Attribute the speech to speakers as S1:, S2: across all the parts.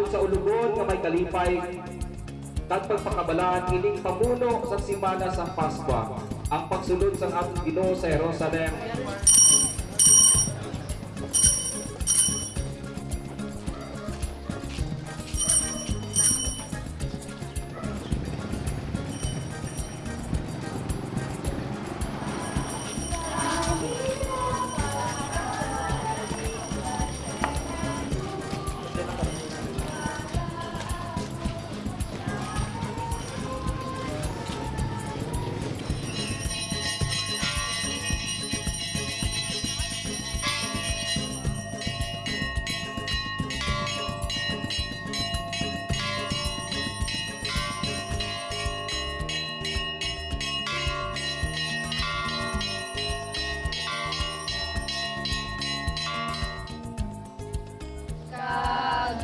S1: sa ulugon nga may kalipay kag pagpakabalaan ining pamuno sa simana sa Paskwa ang pagsulod sang atong Ginoo sa Jerusalem.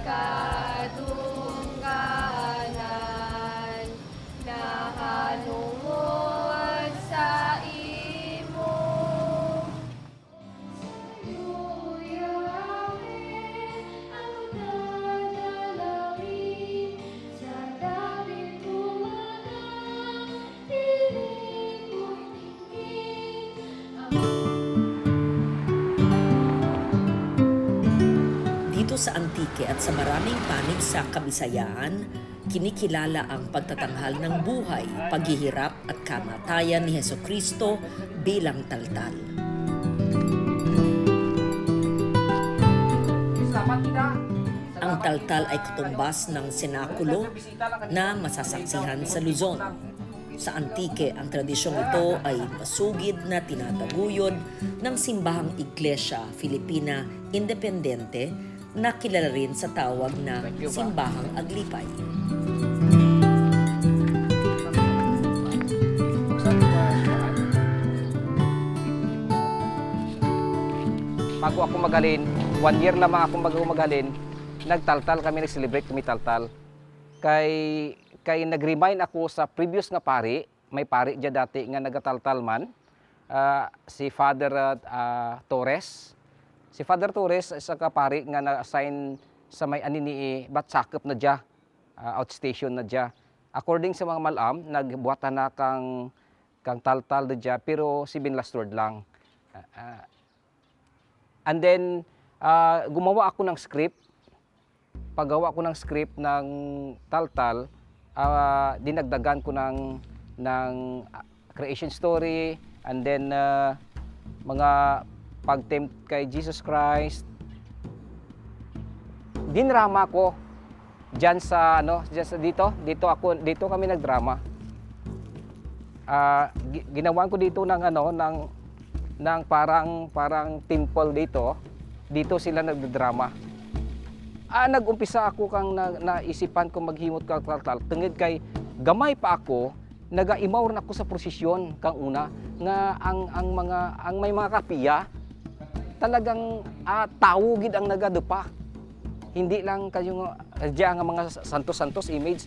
S2: Kadungganan nahanungod sa imo. Sa'yo, Yahweh, ako dadalawin sa dapit umaga, piling ko'y
S3: Dito sa Antique at sa maraming panig sa Kabisayaan, kinikilala ang pagtatanghal ng buhay, paghihirap at kamatayan ni Hesukristo bilang taltal. Ang taltal ay katumbas ng senakulo na masasaksihan sa Luzon. Sa Antique, ang tradisyong ito ay masugid na tinataguyod ng Simbahang Iglesia Filipina Independente na kilala rin sa tawag na Simbahang Aglipay.
S4: Bago ako magalin, 1 year lamang ako bago magalin, nagtaltal kami, nag-celebrate kami taltal. Kay nag-remind ako sa previous nga pari, may pari dyan dati nga nagataltal man, si Father Torres. Si Father Torres sa kapari nga na-assign sa may anini batsakop na dya, outstation na dya. According sa mga malam, nagbuhatan na kang taltal na dya, pero si Bin Lastord lang. And then, gumawa ako ng script. Paggawa ko ng script ng taltal, dinagdagan ko ng creation story, and then mga pag-tempt kay Jesus Christ. Dinrama ko diyan sa dito kami nagdrama. Ginawan ko dito ng ng parang temple dito. Dito sila nagdrama. Nag-umpisa ako kang naisipan ko maghimot kag taltal. Tungod kay gamay pa ako, nagaimaw rin ako sa prosesyon kang una nga ang may mga kapiya talagang tao gid ang nagadupa. Hindi lang kayo nga mga santos-santos image.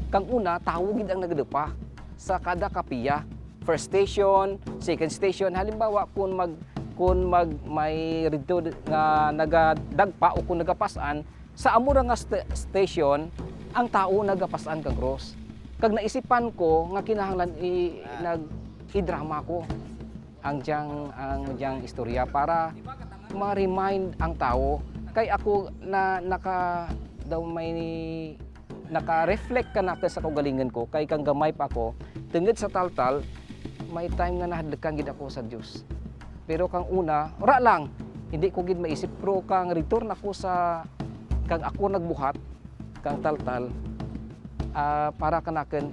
S4: Kang una, tao gid ang nagadupa sa kada kapiya. First station, second station. Halimbawa kung may rito nga nagadagpa o kung nagapasan, sa amura nga station, ang tao nagapasan kag cross. Kag naisipan ko nga kinahanglan i-drama ko ang diyang istorya para ma-remind ang tao. Kay ako na naka-reflect ka natin sa kagalingan ko, kay kang gamay pa ako, tungod sa taltal, may time nga nahadlakan gid ako sa Dios. Pero kang una, ora lang, hindi ko gid maisip, pero kang return ako sa kang ako nagbuhat kang taltal, para kanaken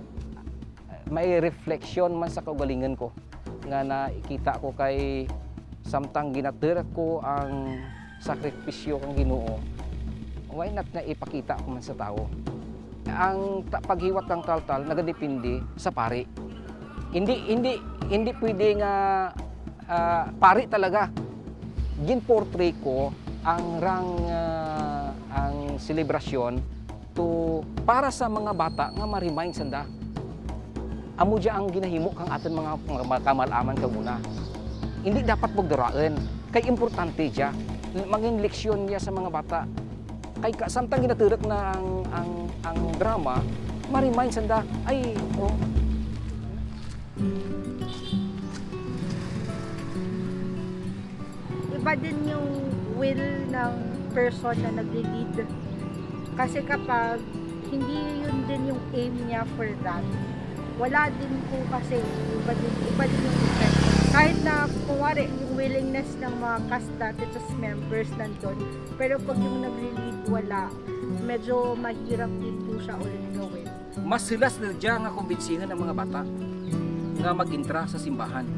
S4: may reflection man sa kaugalingan ko nga nakita ko kay samtang ginater ko ang sakripisyo kang Ginoo. Why not na ipakita ko man sa tao? Ang paghiwat ng taltal nagadepende sa pari. Hindi pwede nga pari talaga. Gin-portray ko ang ang selebrasyon para sa mga bata nga ma-remind sanda. Amo dya ang ginahimo kang aton mga kamalaman kaguna. Hindi dapat bugdaraan. Kay importante dya. Mangin leksyon niya sa mga bata. Kay samtang ginaturak na ang drama, ma-remind sanda, ay, oh,
S5: iba din yung will ng person na nagli-lead. Kasi kapag hindi yun din yung aim niya for that, wala din po kasi iba din yung effect. Kahit na kumwari yung willingness ng mga cast natin members nandun, pero pag yung nagli-lead wala, medyo mahirap din po siya ulit gawin.
S4: mas hilas na dyan nga kumbinsinan ng mga bata nga mag-intra sa simbahan.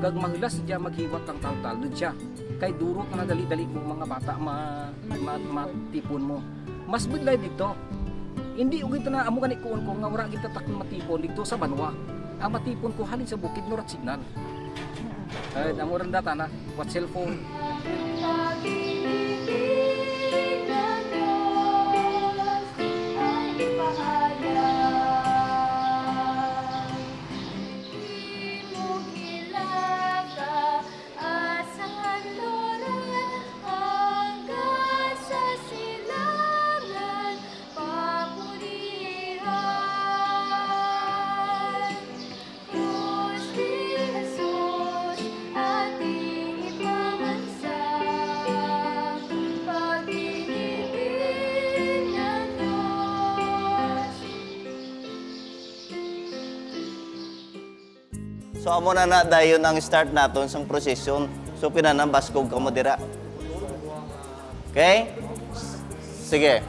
S4: Kag mahilas dyan maghiwat ng tal-tal dun siya. Kay durot na dali-dali mo mga bata matipon mo. Mas bidlay dito. Hindi ugit na amo gani kuon ko nga wala kita takon matipon dito sa banwa. Ang matipon ko halin sa bukid nurat signal. Ay amo ran data na what cellphone.
S2: Pag-ibig ng Diyos ay ipahayag. Di mo kilala asang kanluran hanggang sa silangan papurihan. Cruz de Jesus ating ipangansang pag-ibig ng Diyos.
S6: So amo na dayon ang start naton sang prosesyon. So pinanambas kog kamo dira. Okay? Sige.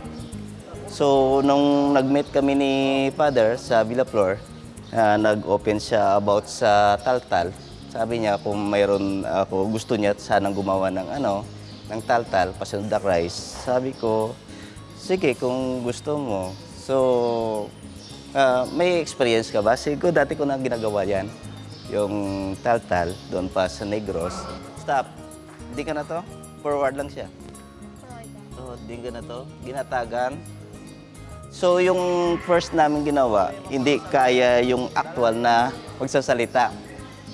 S6: So nung nag-meet kami ni Father sa Villaflor, nag-open siya about sa taltal. Sabi niya kung mayroon ako gusto niya sanang gumawa ng ng taltal, Passion of the Christ. Sabi ko, sige kung gusto mo. So may experience ka ba? Sige ko, dati ko na ginagawa yan. Yung taltal, doon pa sa Negros. Stop. Di ka na to? Forward lang siya. Oh, di ka na to? Ginatagan. So, yung first namin ginawa, hindi kaya yung actual na pagsasalita.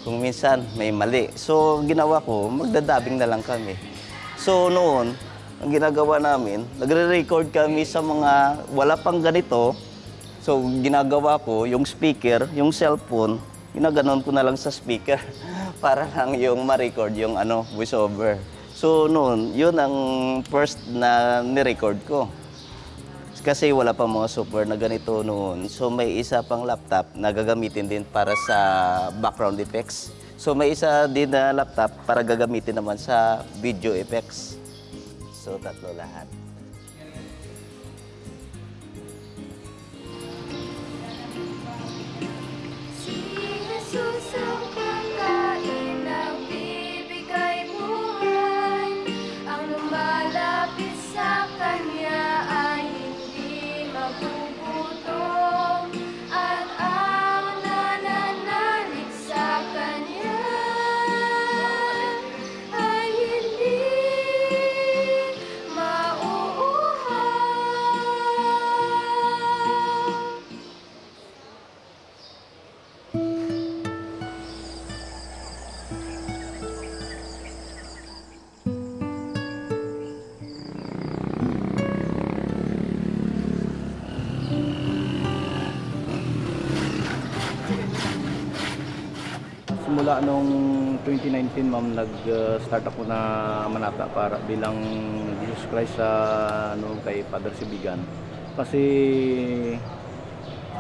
S6: Kung minsan may mali. So, ginawa ko, magdadabing na lang kami. So, noon, ang ginagawa namin, nagre-record kami sa mga wala pang ganito. So, ginagawa ko, yung speaker, yung cellphone, ginaganon ko na lang sa speaker para lang yung ma-record yung voiceover. So noon, yun ang first na ni-record ko. Kasi wala pa mga software na ganito noon. So may isa pang laptop na gagamitin din para sa background effects. So may isa din na laptop para gagamitin naman sa video effects. So tatlo lahat.
S2: Si Jesus ang pagkain ng bibigay buhay. Ang lumalapit sa Kanya ay hindi magugutom. At ang nananalig sa Kanya ay hindi mauuhaw.
S7: Simula nung 2019, ma'am, nag-start ako na manata para bilang Jesus Christ sa kay Father Sibigan. Kasi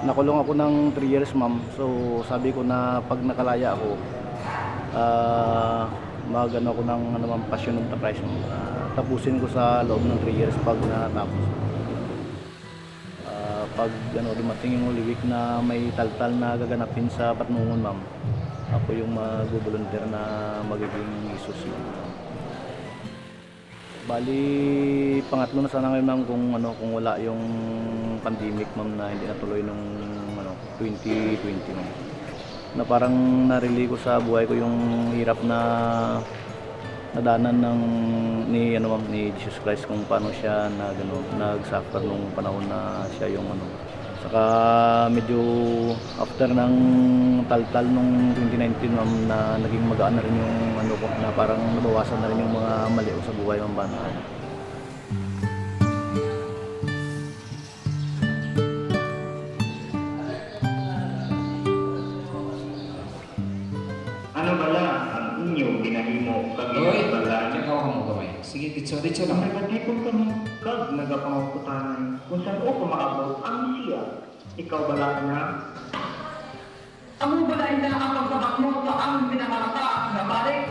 S7: nakulong ako ng 3 years, ma'am. So sabi ko na pag nakalaya ako, mag-ano ako ng Passion of the Christ. Tapusin ko sa loob ng 3 years pag natapos. Pag dumating yung Holy Week na may taltal na gaganapin sa Patnungon, ma'am, ako yung mag-volunteer na magiging Jesus. Bali, pangatlo na sana ngayon, ma'am, kung wala yung pandemic, ma'am, na hindi natuloy nung 2020, ma'am. Na parang narili ko sa buhay ko yung hirap na nadanan ni Jesus Christ kung paano siya nag-suffer nung panahon na siya yung Saka medyo after ng taltal nung 2019, ma'am, na naging magaan na rin yung ko, na parang nabawasan na rin yung mga mali ko sa buhay ng bana.
S8: kami
S1: Oy,
S8: balaan.
S1: ikaw ka mo gamay. Sige, ditso lang.
S8: Nagkatipon kami kag nagapanguputanan kung saan o kumaabot ang siya. Ikaw bala na. Ang balay na ang pagkabakmo sa ang pinamata na balik.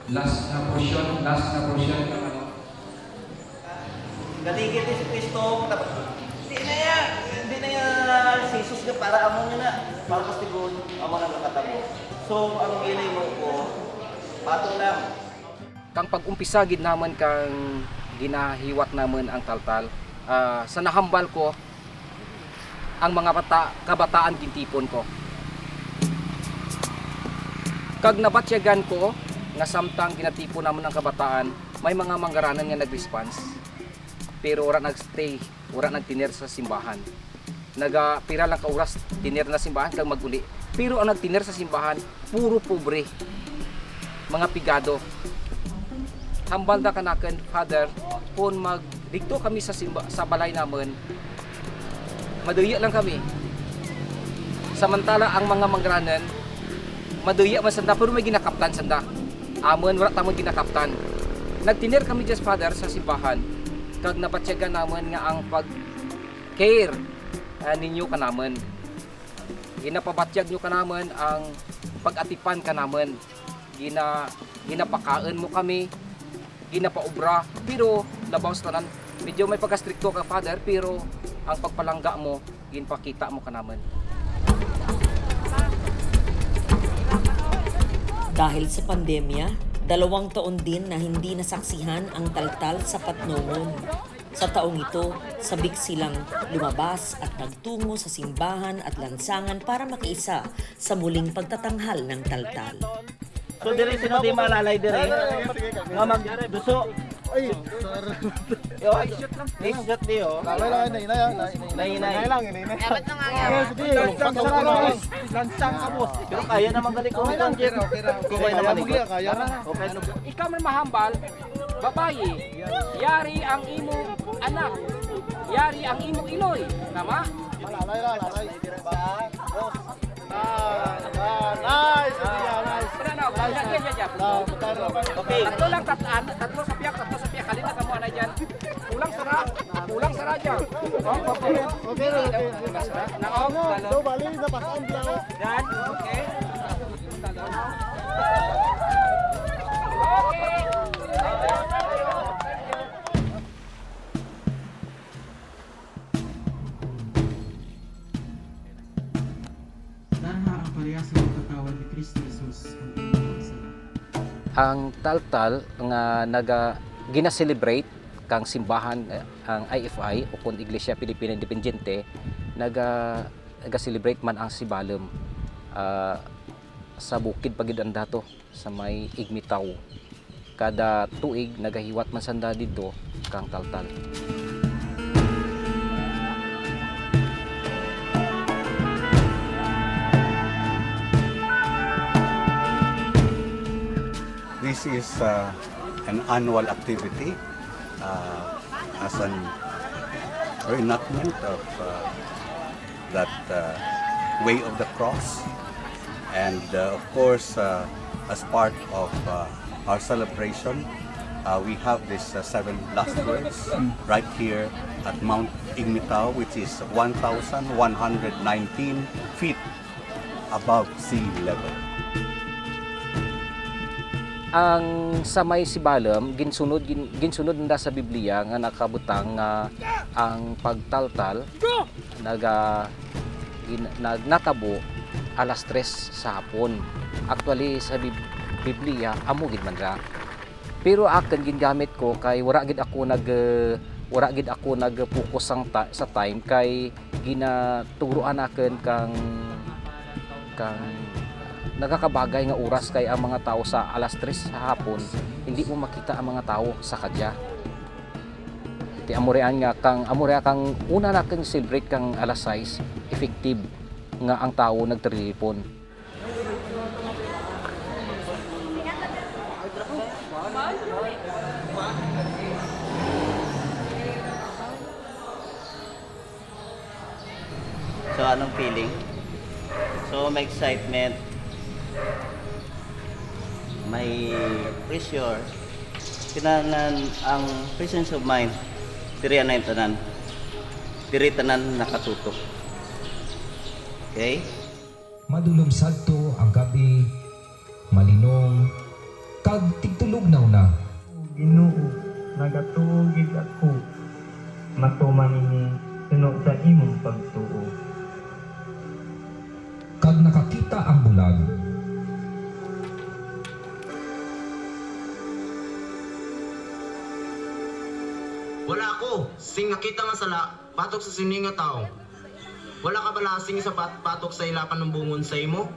S1: Last na portion. Ano?
S6: Galigid ni Kristo, hindi na yan, si Jesus ka para amo nga na, para pastigon, amo na nakatabo. So, ang ilay mo ko, pato lang.
S4: Kang pag-umpisa gid naman kang ginahiwat naman ang taltal. Sa nahambal ko ang mga kabataan gintipon ko. Kag nabatyagan ko nga samtang ginatipon naman ang kabataan, may mga manggaranan nga nag-response. Pero ora nagstay, ora nagtiner sa simbahan. Pira lang ka oras tiner na simbahan kag maguli. Pero ang nagtiner sa simbahan, puro pobre. Mga pigado. Hambal na kanaken, Father, kung magdikto kami sa balay naman, maduya lang kami. Samantala ang mga manggaranan, maduya man sanda, pero may ginakaptan sanda. Amon, wala tamang ginakaptan. Nagtiner kami just, Father, sa simbahan. Kag napatsyagan naman nga ang pag-care ninyo ka naman. Ginapabatyag nyo ka naman ang pag-atipan ka naman. Ginapakaan mo kami, ginapaubra, pero labaw sa tanan. Medyo may pagka-stricto ka, Father, pero ang pagpalangga mo, ginpakita mo ka naman.
S3: Dahil sa pandemya, 2 taon din na hindi nasaksihan ang taltal sa Patnongon. Sa taong ito, sabik silang lumabas at nagtungo sa simbahan at lansangan para makiisa sa muling pagtatanghal ng taltal.
S6: So, diri sino di malalay diri? Nga magduso. Ay, yo, shot niyo. Nay lang. Lansang ka, boss. Pero kaya naman gali ko ng jet. Kaya naman kaya na. Okay.
S4: Ikaw man mahambal, babayi, yari ang imong anak, yari ang imong iloy. Tama?
S6: Okay.
S4: Tatlo sa piyak. Kalina ka mo na dyan. Kulang sara dyan. Okay. Naong.
S9: Bali na pasaan lang.
S4: Yan. Okay.
S9: Dahil ang parehas sa pagkatawad ni Kristo Jesus ang pinagpaksa.
S4: Ang taltal nga gina-celebrate kang simbahan ang IFI o kung Iglesia Filipina Independiente naga-celebrate man ang sibalem sa bukid pagid ang dato sa may Igmitaw. Kada tuig nagahiwat man sanda dito kang taltal.
S10: This is an annual activity as an reenactment of that way of the cross, and of course as part of our celebration we have this 7 last words right here at Mount Igmitaw, which is 1,119 feet above sea level.
S4: Ang sa may sibalem ginsunod nda sa Biblia nga nakabutang nga ang pagtaltal nagnatabo alas 3 sa hapon. Actually sa Biblia amo gid man ra. Pero akin gingamit ko kay wara gid ako nag-focus sa time kay ginaturuan akin kang nagakabagay nga oras kay ang mga tao sa alas 3 sa hapon hindi mo makita ang mga tao sa kadya. Ti amorean kang una na kang celebrate kang alas 6 effective nga ang tao nagtelefon.
S6: So, anong feeling? So, may excitement. may pressure, kinahanglan ang presence of mind, diri na yung tanan. Diri tanan nakatutok. Okay?
S11: Madulom sadto ang gabi, malinong, kag tigtulog na.
S8: Ginoo, nagatugid ako. Matuman ini tuno sa imong pagtuo.
S11: Kag nakakita ang bulag.
S12: Wala ako, sing nakita nga sala, patok sa sini nga tao. Wala ka bala sing sa patok sa ilakan ng bungon sa imo?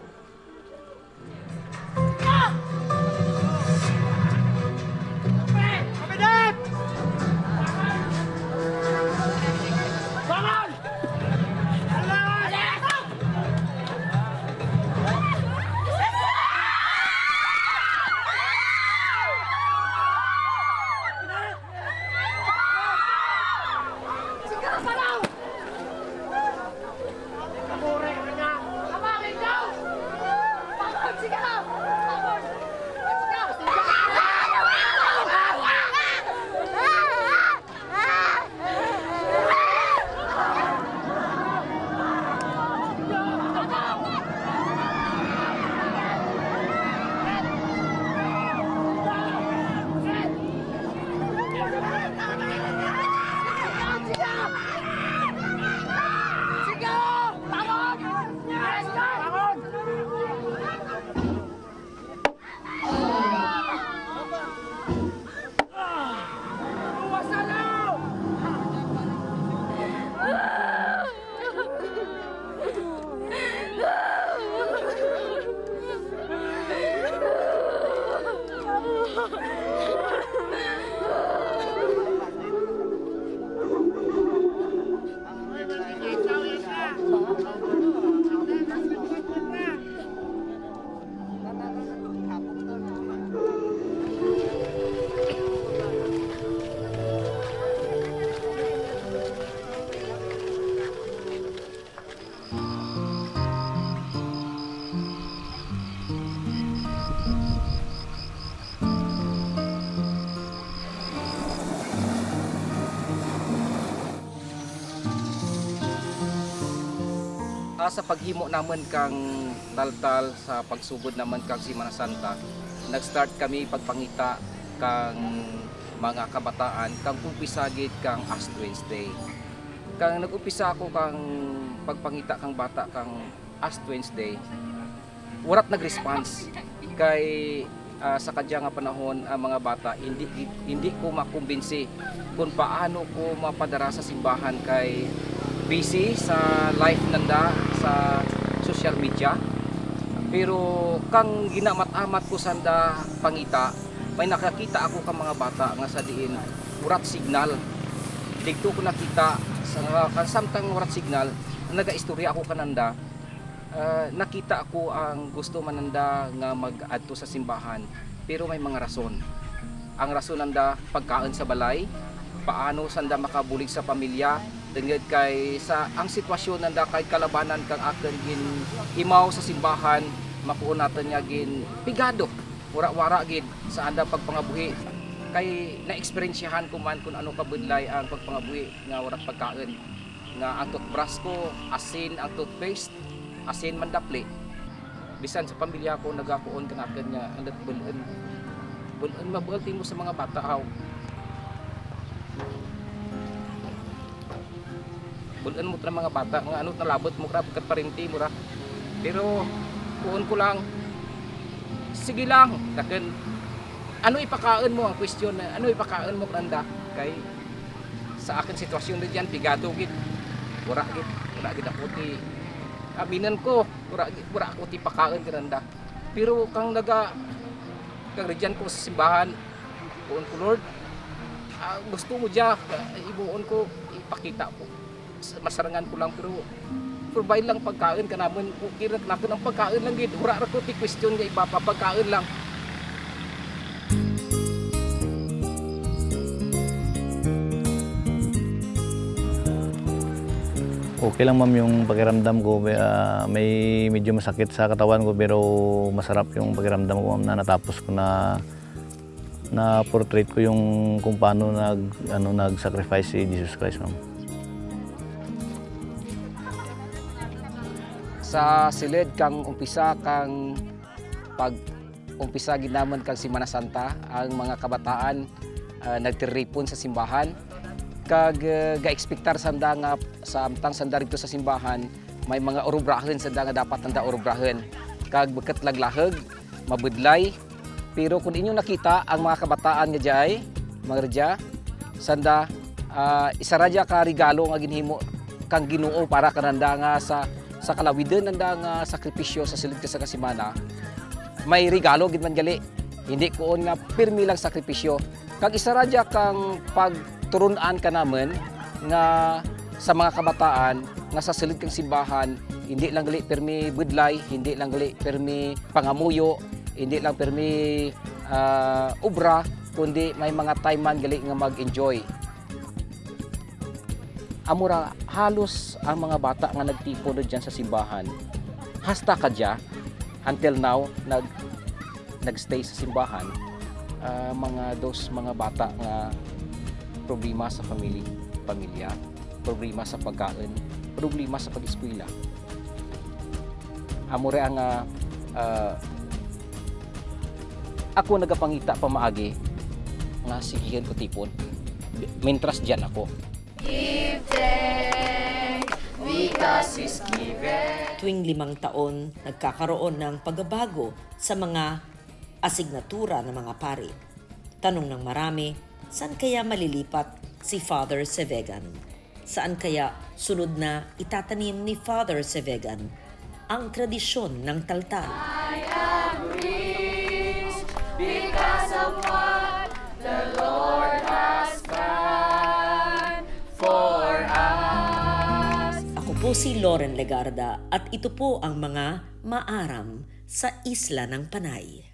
S4: Sa paghimo naman kang taltal sa pagsugod naman kang Semana Santa, nag-start kami pagpangita kang mga kabataan kang umpisagid kang Ash Wednesday. Kang nag-umpisa ako kang pagpangita kang bata kang Ash Wednesday, warat nag-response kay sa kadya nga panahon ang mga bata hindi ko makumbinsi kung paano ko mapadara sa simbahan kay busy sa life nanda sa social media. Pero kang ginamat-amat ko sanda pangita, may nakakita ako kang mga bata nga sa diin urat signal. Dito ko nakita sa samtang urat signal naga-istorya ako kananda. Nakita ako ang gusto mananda nga mag-adto sa simbahan, pero may mga rason. Ang rason nanda pagkaon sa balay, paano sanda makabulig sa pamilya, denged kay sa ang sitwasyon nanda kay kalabanan kang akin gin imaw sa simbahan, makuon natin niya gin pigado, wara-wara gid sa anda pagpangabuhi. Kay na-eksperyensyahan ko man kung ano kabudlay ang pagpangabuhi nga wara pagkaon. Nga ang toothbrush ko, asin ang toothpaste, asin man dapli. Bisan sa pamilya ko nagakuon kanaken nga andat bulon mabuelti mo sa mga bata haw. Bulon mo tra mga bata nga ano nalabot mo ra kat parinti mo ra. Pero kuon ko lang sige lang daken ano ipakaon mo ang question na ano ipakaon mo kananda kay sa akin sitwasyon diyan pigado gid. Wala gid ako ti aminan ko, wala ako ti pakaon kananda. Pero kang kang diyan ko sa simbahan, kuon ko Lord, gusto mo diya ibuon ko ipakita ko. Masarangan ko lang pero provide lang pagkain ka naman. Okay ra nako ng pagkain lang gid. Wala ra ko ti question nga iba pa pagkain lang.
S7: Okay lang ma'am yung pakiramdam ko. May medyo masakit sa katawan ko pero masarap yung pakiramdam ko ma'am na natapos ko na portrait ko yung kung paano nag-sacrifice si Jesus Christ ma'am.
S4: Sa silid kang umpisa kang pag-umpisa ginaman kang Semana Santa, ang mga kabataan nagtiripon sa simbahan. Kag ga-expectar sanda nga sa amtang sanda rito sa simbahan, may mga orobrahen sanda nga dapat nanda orobrahen. Kag beket laglaheg, mabudlay. Pero kung inyong nakita ang mga kabataan nga jay, mga radya, sanda isa radya ka regalo nga ginhimo kang Ginoo para kananda nga sa kalawidan nanda nga sakripisyo sa silid ka sa kasimana. May regalo gid man gali. Hindi koon nga pirmi lang sakripisyo. Kag isa radya kang pagturunan ka naman nga sa mga kabataan nga sa silid kang simbahan, hindi lang gali pirmi budlay, hindi lang gali pirmi pangamuyo, hindi lang pirmi obra, kundi may mga time man gali nga mag-enjoy. Amura halos ang mga bata nga nagtipon diyan sa simbahan. Hasta kadya until now nagstay sa simbahan. Mga bata nga problema sa pamilya, problema sa pagkain, problema sa pag-eskwela. Amura ang ako nagapangita pamaagi nga sigihan ko tipon. Mentras diyan ako.
S2: Give thanks because He's given.
S3: Tuwing 5 taon, nagkakaroon ng pagbabago sa mga asignatura ng mga pari. Tanong ng marami, saan kaya malilipat si Father Sevegan? Saan kaya sunod na itatanim ni Father Sevegan ang tradisyon ng taltal?
S2: I am rich because of what the Lord has done for us.
S3: Ako po si Loren Legarda at ito po ang mga maaram sa Isla ng Panay.